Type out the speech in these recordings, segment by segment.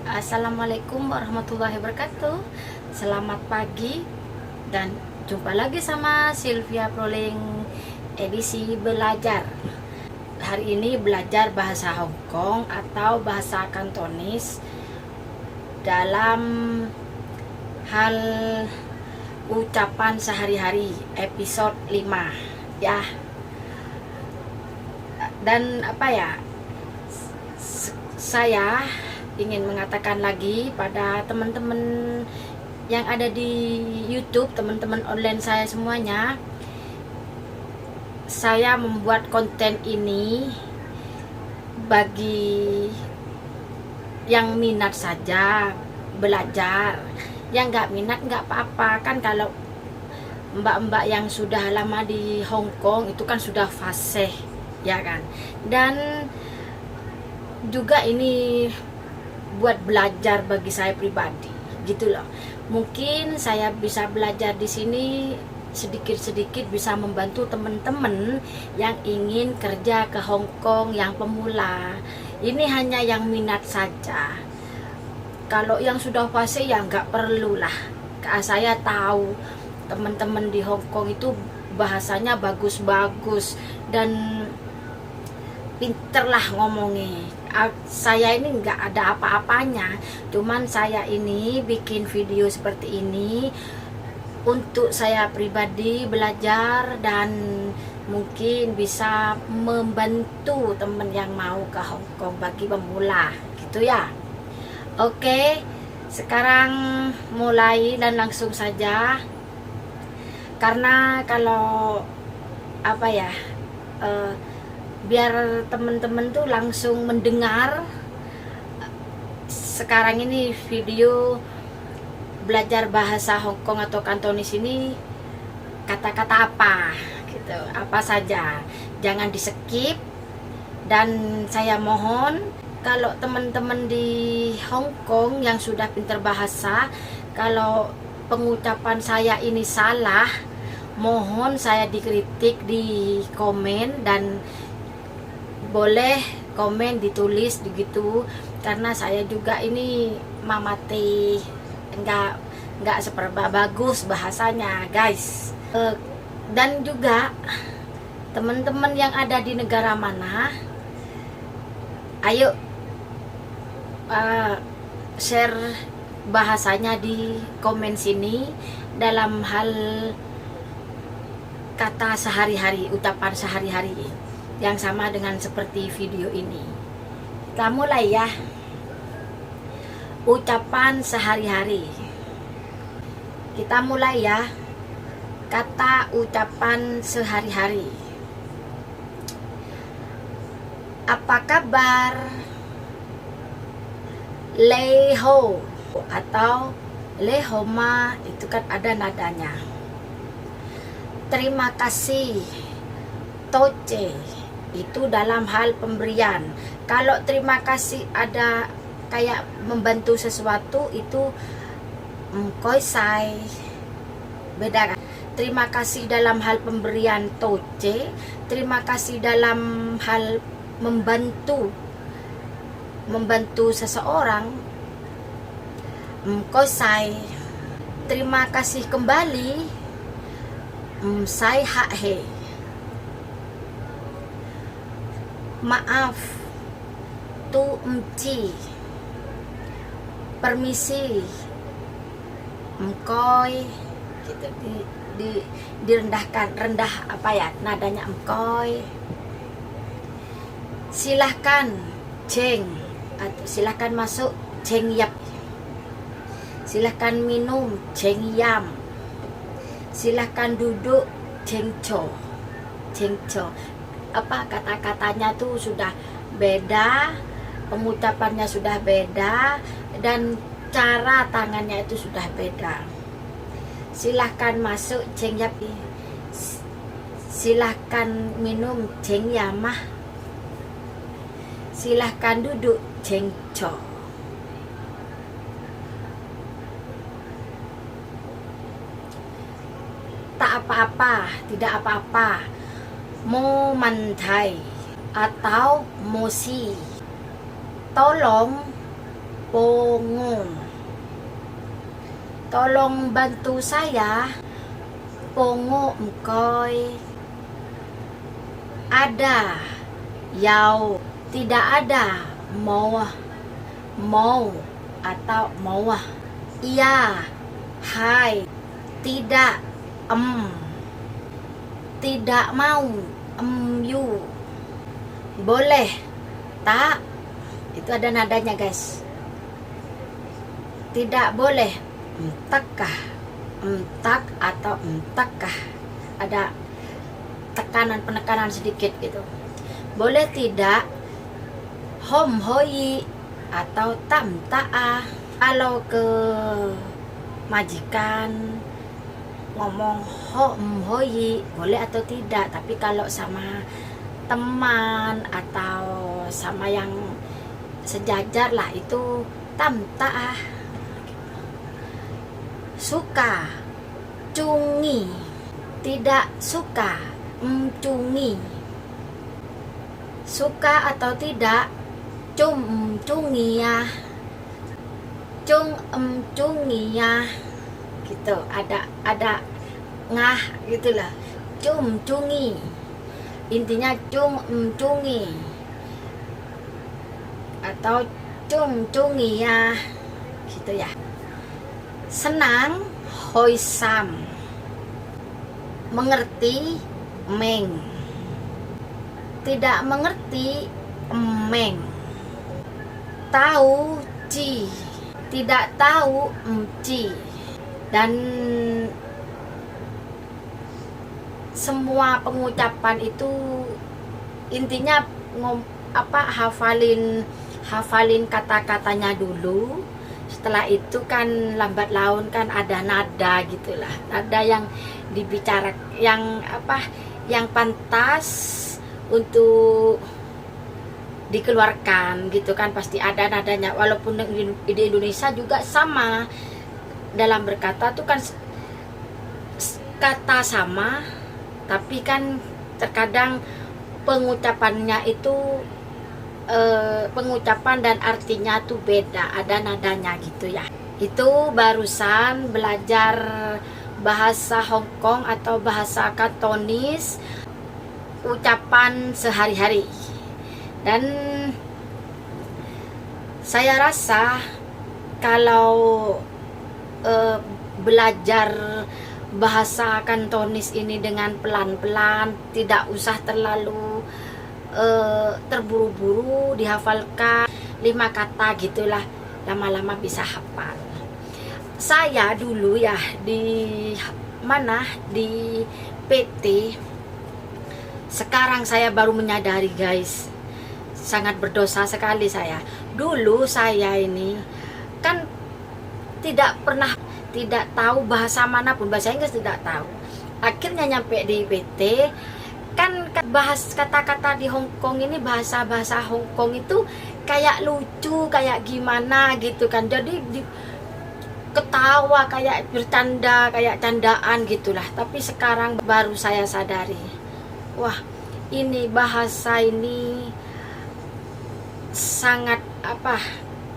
Assalamualaikum warahmatullahi wabarakatuh. Selamat pagi dan jumpa lagi sama Sylvia Proling edisi belajar. Hari ini belajar bahasa Hong Kong atau bahasa Kantonis dalam hal ucapan sehari-hari episode 5 ya. Dan saya ingin mengatakan lagi pada teman-teman yang ada di YouTube, teman-teman online saya semuanya, saya membuat konten ini bagi yang minat saja belajar, yang nggak minat nggak apa-apa kan. Kalau mbak-mbak yang sudah lama di Hong Kong itu kan sudah fasih ya kan, dan juga ini buat belajar bagi saya pribadi gitu loh. Mungkin saya bisa belajar di sini sedikit-sedikit bisa membantu teman-teman yang ingin kerja ke Hong Kong yang pemula. Ini hanya yang minat saja. Kalau yang sudah fasih ya nggak perlulah. Saya tahu teman-teman di Hong Kong itu bahasanya bagus-bagus dan pinter lah ngomongnya. Saya ini nggak ada apa-apanya, cuman saya ini bikin video seperti ini untuk saya pribadi belajar dan mungkin bisa membantu teman yang mau ke Hong Kong bagi pemula gitu ya. Oke, sekarang mulai dan langsung saja, karena kalau biar teman-teman tuh langsung mendengar. Sekarang ini video belajar bahasa Hong Kong atau Kantonis ini kata-kata apa gitu, apa saja, jangan di skip. Dan saya mohon kalau teman-teman di Hong Kong yang sudah pintar bahasa, kalau pengucapan saya ini salah, mohon saya dikritik di komen, dan boleh komen ditulis begitu, karena saya juga ini mamati enggak seberapa bagus bahasanya guys. Dan juga teman-teman yang ada di negara mana, ayo share bahasanya di komen sini dalam hal kata sehari-hari, ucapan sehari-hari yang sama dengan seperti video ini. Kita mulai ya. Ucapan sehari-hari. Kita mulai ya. Kata ucapan sehari-hari. Apa kabar? Leho atau lehoma itu kan ada nadanya. Terima kasih. Toce itu dalam hal pemberian. Kalau terima kasih ada kayak membantu sesuatu, itu koi sai, beda kan. Terima kasih dalam hal pemberian toce, terima kasih dalam hal membantu seseorang koi sai. Terima kasih kembali sai hak he. Maaf tu emci. Permisi emkoy gitu, direndahkan, rendah nadanya emkoy. Silahkan ceng, atau silahkan masuk ceng yap. Silahkan minum ceng yam. Silahkan duduk ceng cho. Kata-katanya tuh sudah beda, pengucapannya sudah beda, dan cara tangannya itu sudah beda. Silahkan masuk ceng yap. Silahkan minum ceng yamah. Silahkan duduk ceng cho. Tak apa-apa, tidak apa-apa. Mo mantai atau mosi, tolong pongo. Tolong bantu saya. Pongo mkoy. Ada. Yau. Tidak ada. Mau. Mau atau mau. Iya. Hai. Tidak. Tidak mau. You. Boleh. Tak. Itu ada nadanya, guys. Tidak boleh. Entakkah. Entak atau entakkah. Ada penekanan sedikit gitu. Boleh tidak. Hom hoi atau tam ta'ah. Kalau ke majikan ngomong hom hoi boleh atau tidak. Tapi kalau sama teman atau sama yang sejajar lah itu tam ta'ah. Suka cungi. Tidak suka cungi. Suka atau tidak cungi ya. Cungi ya. Gitu, ada ngah gitulah. Cungi. Intinya cungi atau cungi ya. Gitu ya. Senang hoisam. Mengerti meng. Tidak mengerti meng. Tahu ci. Tidak tahu ci. Dan semua pengucapan itu intinya hafalin kata-katanya dulu. Setelah itu kan lambat laun kan ada nada gitulah. Nada yang dibicara yang pantas untuk dikeluarkan gitu kan, pasti ada nadanya. Walaupun di Indonesia juga sama, dalam berkata tuh kan kata sama, tapi kan terkadang pengucapannya itu pengucapan dan artinya tuh beda, ada nadanya gitu ya. Itu barusan belajar bahasa Hong Kong atau bahasa Kantonis, ucapan sehari-hari. Dan saya rasa kalau belajar bahasa Kantonis ini dengan pelan-pelan, tidak usah terlalu terburu-buru dihafalkan 5 kata gitulah, lama-lama bisa hafal. Saya dulu ya di PT, sekarang saya baru menyadari guys, sangat berdosa sekali saya. Dulu saya ini kan tidak tahu bahasa manapun, bahasa Inggris tidak tahu. Akhirnya nyampe di PT kan bahas kata-kata di Hong Kong ini, bahasa Hong Kong itu kayak lucu, kayak gimana gitu kan. Jadi ketawa, kayak bercanda, kayak candaan gitulah. Tapi sekarang baru saya sadari, wah, ini bahasa ini sangat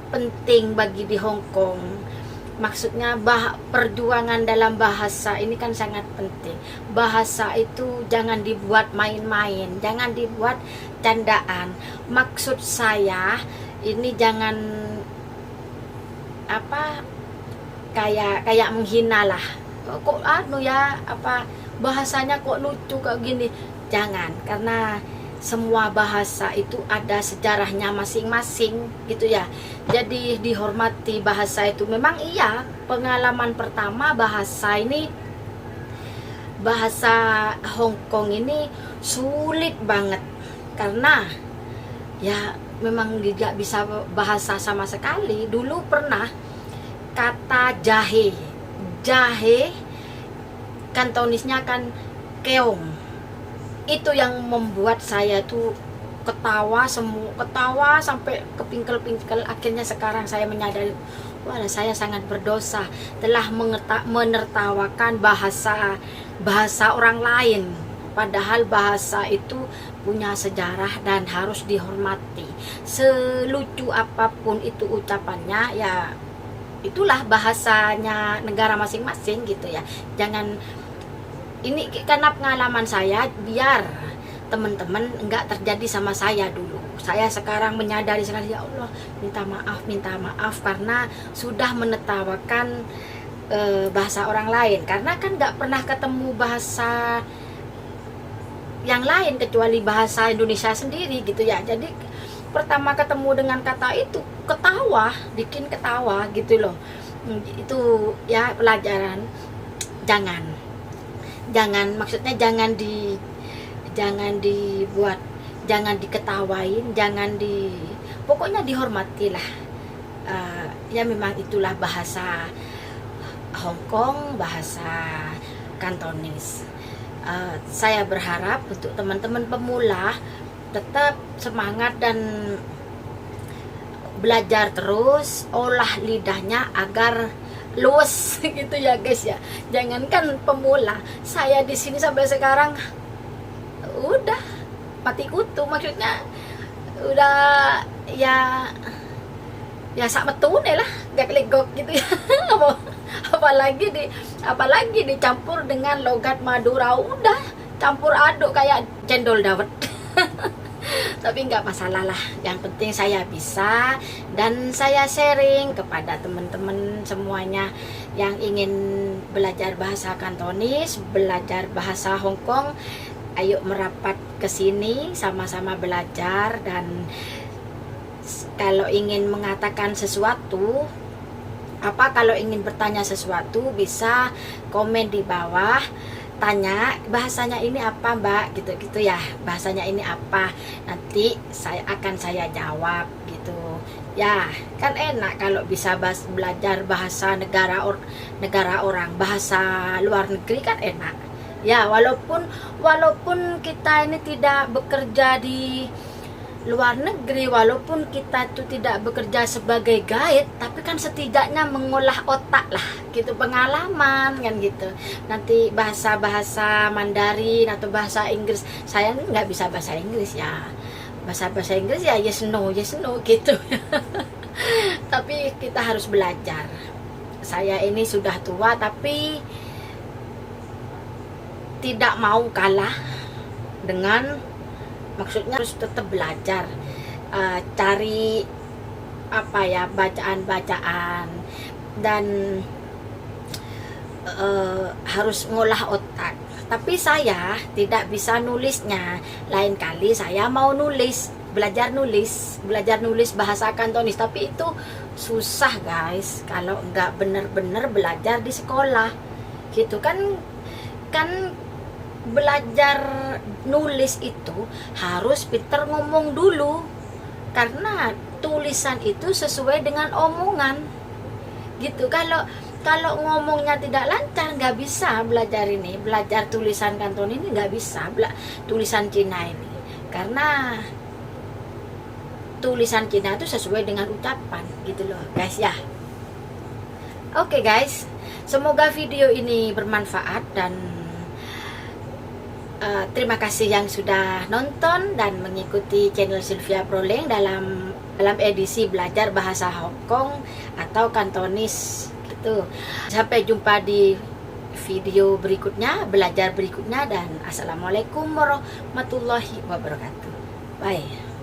penting bagi di Hong Kong. Maksudnya perjuangan dalam bahasa ini kan sangat penting. Bahasa itu jangan dibuat main-main, jangan dibuat candaan. Maksud saya ini jangan kayak menghina lah. Kok bahasanya kok lucu kayak gini. Jangan, karena semua bahasa itu ada sejarahnya masing-masing gitu ya. Jadi dihormati bahasa itu. Memang iya, pengalaman pertama bahasa Hong Kong ini sulit banget, karena ya memang tidak bisa bahasa sama sekali. Dulu pernah kata jahe Kantonisnya kan keong. Itu yang membuat saya tuh ketawa sampai kepingkel-pingkel. Akhirnya sekarang saya menyadari, wah, saya sangat berdosa telah menertawakan bahasa orang lain. padahal bahasa itu punya sejarah dan harus dihormati. Selucu apapun itu ucapannya, ya itulah bahasanya negara masing-masing gitu ya. Jangan, ini karena pengalaman saya, biar teman-teman enggak terjadi sama saya dulu. Saya sekarang menyadari sekali, ya Allah, minta maaf karena sudah menertawakan bahasa orang lain, karena kan nggak pernah ketemu bahasa yang lain kecuali bahasa Indonesia sendiri gitu ya. Jadi pertama ketemu dengan kata itu bikin ketawa gitu loh. Itu ya pelajaran. Jangan maksudnya jangan dibuat, jangan diketawain, pokoknya dihormatilah. Ya memang itulah bahasa Hong Kong, bahasa Kantonis. Saya berharap untuk teman-teman pemula tetap semangat dan belajar terus, olah lidahnya agar luwes gitu ya guys ya. Jangankan pemula, saya di sini sampai sekarang udah mati kutu, maksudnya udah ya sak metune lah, gak legok gitu ya. apalagi dicampur dengan logat Madura, udah campur aduk kayak cendol dawet. Tapi nggak masalah lah, yang penting saya bisa dan saya sharing kepada teman-teman semuanya yang ingin belajar bahasa Kantonis, belajar bahasa Hong Kong. Ayo merapat ke sini sama-sama belajar, dan kalau ingin mengatakan sesuatu, kalau ingin bertanya sesuatu, bisa komen di bawah, tanya bahasanya ini apa mbak, gitu ya, bahasanya ini apa, nanti saya jawab gitu ya. Kan enak kalau bisa belajar bahasa negara orang, bahasa luar negeri kan enak ya. Walaupun kita ini tidak bekerja di luar negeri, walaupun kita itu tidak bekerja sebagai guide, tapi kan setidaknya mengolah otak lah gitu, pengalaman kan gitu. Nanti bahasa Mandarin atau bahasa Inggris, saya nggak bisa bahasa Inggris ya, bahasa Inggris ya yes no gitu. Tapi kita harus belajar. Saya ini sudah tua tapi tidak mau kalah dengan, maksudnya harus tetap belajar, cari bacaan dan harus ngolah otak. Tapi saya tidak bisa nulisnya. Lain kali saya mau belajar nulis bahasa Kantonis, tapi itu susah guys kalau nggak bener-bener belajar di sekolah gitu kan belajar nulis itu harus pinter ngomong dulu, karena tulisan itu sesuai dengan omongan gitu. Kalau ngomongnya tidak lancar, nggak bisa belajar tulisan Kanton ini, nggak bisa tulisan Cina ini, karena tulisan Cina itu sesuai dengan ucapan gitu loh guys ya. Oke guys, semoga video ini bermanfaat, dan terima kasih yang sudah nonton dan mengikuti channel Sylvia Proleng dalam edisi belajar bahasa Hong Kong atau Kantonis gitu. Sampai jumpa di video berikutnya, belajar berikutnya, dan assalamualaikum warahmatullahi wabarakatuh. Bye.